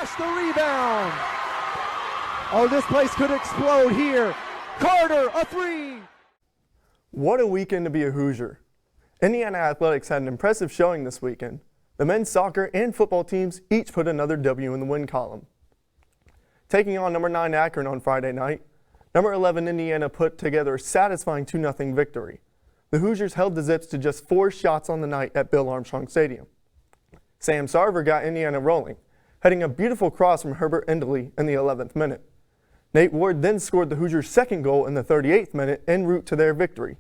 Nash the rebound. Oh, this place could explode here. Carter, a three. What a weekend to be a Hoosier. Indiana Athletics had an impressive showing this weekend. The men's soccer and football teams each put another W in the win column. Taking on number 9 Akron on Friday night, number 11 Indiana put together a satisfying 2-0 victory. The Hoosiers held the Zips to just 4 shots on the night at Bill Armstrong Stadium. Sam Sarver got Indiana rolling, heading a beautiful cross from Herbert Endley in the 11th minute. Nate Ward then scored the Hoosiers' second goal in the 38th minute en route to their victory.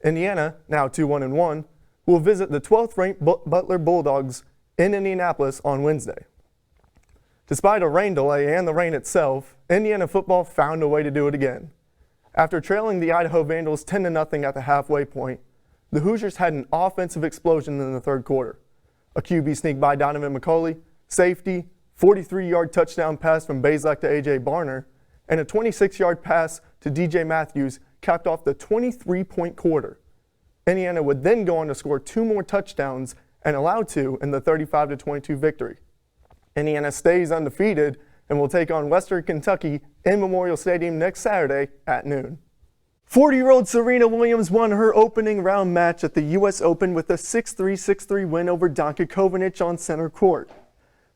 Indiana, now 2-1-1, will visit the 12th-ranked Butler Bulldogs in Indianapolis on Wednesday. Despite a rain delay and the rain itself, Indiana football found a way to do it again. After trailing the Idaho Vandals 10-0 at the halfway point, the Hoosiers had an offensive explosion in the third quarter. A QB sneak by Donovan McCauley, safety, 43-yard touchdown pass from Bazlak to A.J. Barner, and a 26-yard pass to D.J. Matthews capped off the 23-point quarter. Indiana would then go on to score 2 more touchdowns and allow 2 in the 35-22 victory. Indiana stays undefeated and will take on Western Kentucky in Memorial Stadium next Saturday at noon. 40-year-old Serena Williams won her opening round match at the U.S. Open with a 6-3, 6-3 win over Danka Kovanic on center court.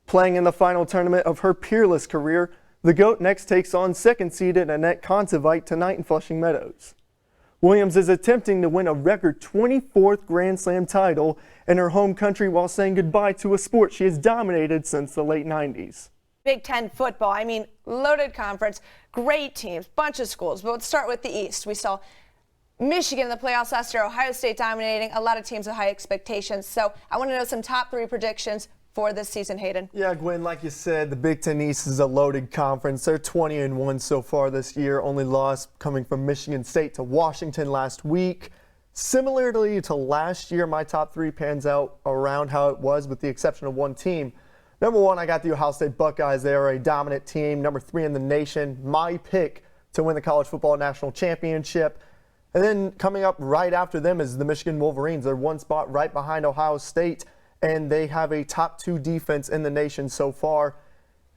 Playing in the final tournament of her peerless career, the GOAT next takes on second-seeded Annette Kontaveit tonight in Flushing Meadows. Williams is attempting to win a record 24th Grand Slam title in her home country while saying goodbye to a sport she has dominated since the late 90s. Big Ten football, loaded conference, great teams, bunch of schools. But let's start with the East. We saw Michigan in the playoffs last year, Ohio State dominating, a lot of teams with high expectations. So I want to know some top 3 predictions for this season, Hayden. Yeah, Gwen, like you said, the Big Ten East is a loaded conference. They're 20-1 so far this year, only loss coming from Michigan State to Washington last week. Similarly to last year, my top 3 pans out around how it was with the exception of one team. Number 1, I got the Ohio State Buckeyes. They are a dominant team. Number 3 in the nation, my pick to win the College Football National Championship. And then coming up right after them is the Michigan Wolverines. They're one spot right behind Ohio State, and they have a top 2 defense in the nation so far.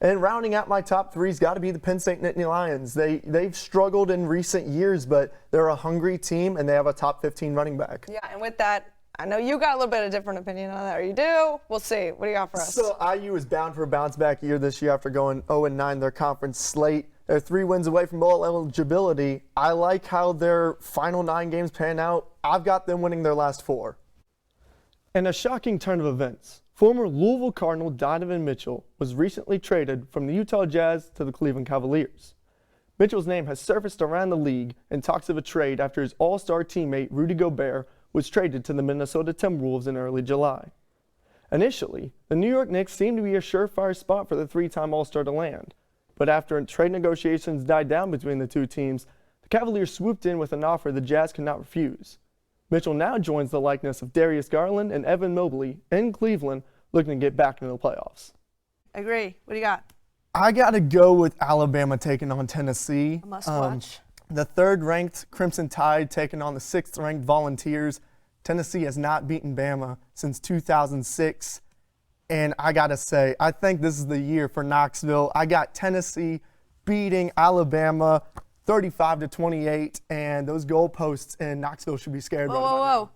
And rounding out my top 3's got to be the Penn State Nittany Lions. They've struggled in recent years, but they're a hungry team, and they have a top 15 running back. Yeah, and with that, I know you got a little bit of a different opinion on that, or you do. We'll see. What do you got for us? So IU is bound for a bounce-back year this year after going 0-9 their conference slate. They're 3 wins away from bowl eligibility. I like how their final 9 games pan out. I've got them winning their last 4. In a shocking turn of events, former Louisville Cardinal Donovan Mitchell was recently traded from the Utah Jazz to the Cleveland Cavaliers. Mitchell's name has surfaced around the league in talks of a trade after his all-star teammate Rudy Gobert was traded to the Minnesota Timberwolves in early July. Initially, the New York Knicks seemed to be a surefire spot for the 3-time All-Star to land, but after trade negotiations died down between the two teams, the Cavaliers swooped in with an offer the Jazz could not refuse. Mitchell now joins the likeness of Darius Garland and Evan Mobley in Cleveland, looking to get back into the playoffs. Agree. What do you got? I got to go with Alabama taking on Tennessee. A must watch. The 3rd-ranked Crimson Tide taking on the 6th-ranked Volunteers. Tennessee has not beaten Bama since 2006. And I got to say, I think this is the year for Knoxville. I got Tennessee beating Alabama 35-28, and those goalposts in Knoxville should be scared. Whoa.